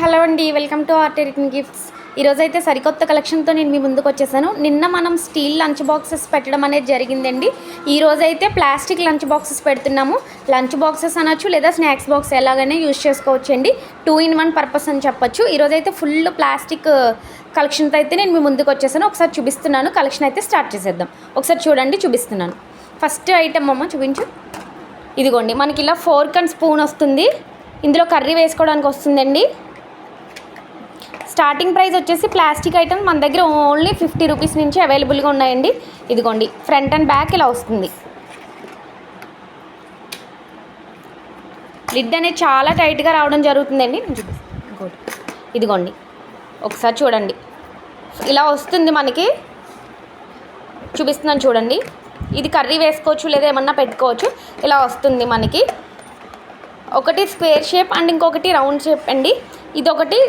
Hello అండి, welcome to art return gifts. ఈరోజైతే సరికొత్త కలెక్షన్తో నేను మీ ముందుకు వచ్చేసాను. నిన్న మనం స్టీల్ లంచ్ బాక్సెస్ పెట్టడం అనేది జరిగిందండి. ఈరోజైతే ప్లాస్టిక్ లంచ్ బాక్సెస్ పెడుతున్నాము. లంచ్ బాక్సెస్ అనొచ్చు లేదా స్నాక్స్ బాక్స్ ఎలాగైనా యూజ్ చేసుకోవచ్చండి. 2-in-1 పర్పస్ అని చెప్పొచ్చు. ఈరోజైతే ఫుల్ ప్లాస్టిక్ కలెక్షన్తో అయితే నేను మీ ముందుకు వచ్చేసాను. ఒకసారి చూపిస్తున్నాను. కలెక్షన్ అయితే స్టార్ట్ చేసేద్దాం. ఒకసారి చూడండి, చూపిస్తున్నాను. ఫస్ట్ ఐటమ్ అమ్మ చూపించు. ఇదిగోండి, మనకి ఇలా ఫోర్క్ అండ్ స్పూన్ వస్తుంది. ఇందులో కర్రీ వేసుకోవడానికి వస్తుందండి. స్టార్టింగ్ ప్రైస్ వచ్చేసి ప్లాస్టిక్ ఐటమ్ మన దగ్గర ఓన్లీ 50 రూపీస్ నుంచి అవైలబుల్గా ఉన్నాయండి. ఇదిగోండి, ఫ్రంట్ అండ్ బ్యాక్ ఇలా వస్తుంది. లిడ్ అనేది చాలా టైట్గా రావడం జరుగుతుందండి. ఇదిగోండి, ఒకసారి చూడండి, ఇలా వస్తుంది మనకి. చూపిస్తున్నాను చూడండి. ఇది కర్రీ వేసుకోవచ్చు లేదా ఏమన్నా పెట్టుకోవచ్చు. ఇలా వస్తుంది మనకి. ఒకటి స్క్వేర్ షేప్ అండ్ ఇంకొకటి రౌండ్ షేప్ అండి. ఇదొకటి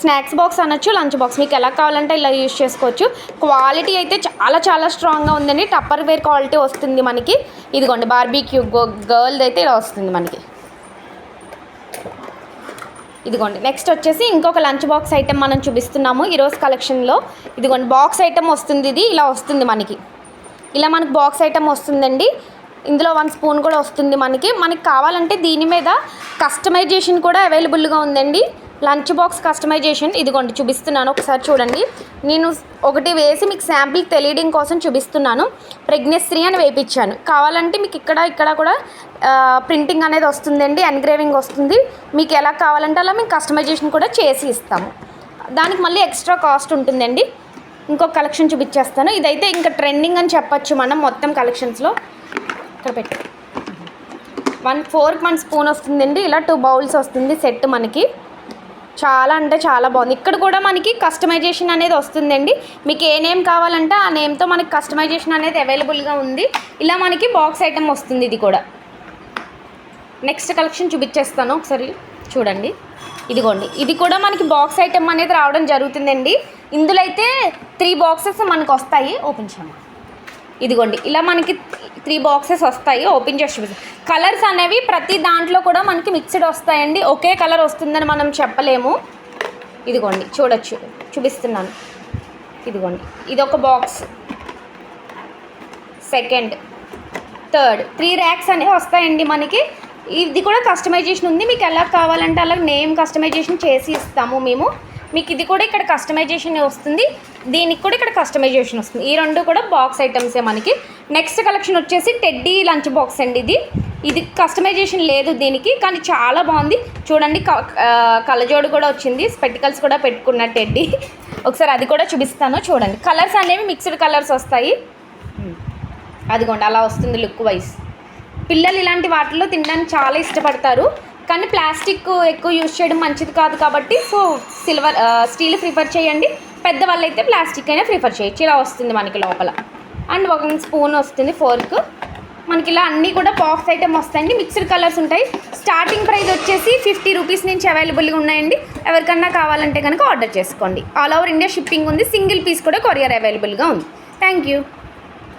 స్నాక్స్ బాక్స్ అనొచ్చు, లంచ్ బాక్స్, మీకు ఎలా కావాలంటే ఇలా యూజ్ చేసుకోవచ్చు. క్వాలిటీ అయితే చాలా చాలా స్ట్రాంగ్గా ఉందండి. టప్పర్ వేర్ క్వాలిటీ వస్తుంది మనకి. ఇదిగోండి, బార్బీక్యూ గర్ల్ది అయితే ఇలా వస్తుంది మనకి. ఇదిగోండి, నెక్స్ట్ వచ్చేసి ఇంకొక లంచ్ బాక్స్ ఐటెం మనం చూపిస్తున్నాము ఈరోజు కలెక్షన్లో. ఇదిగోండి, బాక్స్ ఐటెం వస్తుంది. ఇది ఇలా వస్తుంది మనకి. ఇలా మనకు బాక్స్ ఐటెం వస్తుందండి. ఇందులో 1 స్పూన్ కూడా వస్తుంది మనకి. మనకి కావాలంటే దీని మీద కస్టమైజేషన్ కూడా అవైలబుల్గా ఉందండి. లంచ్ బాక్స్ కస్టమైజేషన్ ఇదిగోండి చూపిస్తున్నాను, ఒకసారి చూడండి. నేను ఒకటి వేసి మీకు శాంపిల్ తెలియడం కోసం చూపిస్తున్నాను. ప్రెగ్నెన్సీ అని వేయించాను. కావాలంటే మీకు ఇక్కడ కూడా ప్రింటింగ్ అనేది వస్తుందండి, ఎన్గ్రేవింగ్ వస్తుంది. మీకు ఎలా కావాలంటే అలా మేము కస్టమైజేషన్ కూడా చేసి ఇస్తాము. దానికి మళ్ళీ ఎక్స్ట్రా కాస్ట్ ఉంటుందండి. ఇంకొక కలెక్షన్ చూపించేస్తాను. ఇదైతే ఇంకా ట్రెండింగ్ అని చెప్పచ్చు మనం మొత్తం కలెక్షన్స్లో. ఇక్కడ పెట్టి 1 fork 1 స్పూన్ వస్తుందండి. ఇలా 2 బౌల్స్ వస్తుంది సెట్ మనకి. చాలా అంటే చాలా బాగుంది. ఇక్కడ కూడా మనకి కస్టమైజేషన్ అనేది వస్తుందండి. మీకు ఏ నేమ్ కావాలంటే ఆ నేమ్తో మనకి కస్టమైజేషన్ అనేది అవైలబుల్గా ఉంది. ఇలా మనకి బాక్స్ ఐటమ్ వస్తుంది. ఇది కూడా నెక్స్ట్ కలెక్షన్ చూపించేస్తాను, ఒకసారి చూడండి. ఇదిగోండి, ఇది కూడా మనకి బాక్స్ ఐటమ్ అనేది రావడం జరుగుతుందండి. ఇందులో అయితే 3 బాక్సెస్ మనకు వస్తాయి. ఓపెన్ చేయమా. ఇదిగోండి, ఇలా మనకి 3 బాక్సెస్ వస్తాయి. ఓపెన్ చేసి చూపిస్తాం. కలర్స్ అనేవి ప్రతి దాంట్లో కూడా మనకి మిక్స్డ్ వస్తాయండి. ఒకే కలర్ వస్తుందని మనం చెప్పలేము. ఇదిగోండి చూడొచ్చు, చూపిస్తున్నాను. ఇదిగోండి, ఇదొక బాక్స్, సెకండ్, థర్డ్, 3 ర్యాక్స్ అనేవి వస్తాయండి మనకి. ఇది కూడా కస్టమైజేషన్ ఉంది. మీకు ఎలా కావాలంటే అలా నేమ్ కస్టమైజేషన్ చేసి ఇస్తాము మేము. మీకు ఇది కూడా ఇక్కడ కస్టమైజేషన్ వస్తుంది, దీనికి కూడా ఇక్కడ కస్టమైజేషన్ వస్తుంది. ఈ 2 కూడా బాక్స్ ఐటమ్సే మనకి. నెక్స్ట్ కలెక్షన్ వచ్చేసి టెడ్డీ లంచ్ బాక్స్ అండి. ఇది కస్టమైజేషన్ లేదు దీనికి, కానీ చాలా బాగుంది. చూడండి, కళ్ళజోడు కూడా వచ్చింది, స్పెటికల్స్ కూడా పెట్టుకున్న టెడ్డీ. ఒకసారి అది కూడా చూపిస్తాను చూడండి. కలర్స్ అనేవి మిక్స్డ్ కలర్స్ వస్తాయి. అదిగోండి, అలా వస్తుంది లుక్ వైజ్. పిల్లలు ఇలాంటి వాటిల్లో తినడానికి చాలా ఇష్టపడతారు. కానీ ప్లాస్టిక్ ఎక్కువ యూజ్ చేయడం మంచిది కాదు కాబట్టి సో స్టీల్ ప్రిఫర్ చేయండి. పెద్దవాళ్ళు అయితే ప్లాస్టిక్ అయినా ప్రిఫర్ చేయొచ్చు. ఇలా వస్తుంది మనకి లోపల. అండ్ 1 స్పూన్ వస్తుంది, ఫోర్క్. మనకి ఇలా అన్నీ కూడా బాక్స్ ఐటమ్ వస్తాయండి. మిక్స్డ్ కలర్స్ ఉంటాయి. స్టార్టింగ్ ప్రైస్ వచ్చేసి 50 రూపీస్ నుంచి అవైలబుల్గా ఉన్నాయండి. ఎవరికన్నా కావాలంటే కనుక ఆర్డర్ చేసుకోండి. ఆల్ ఓవర్ ఇండియా షిప్పింగ్ ఉంది. సింగిల్ పీస్ కూడా కొరియర్ అవైలబుల్గా ఉంది. Thank you.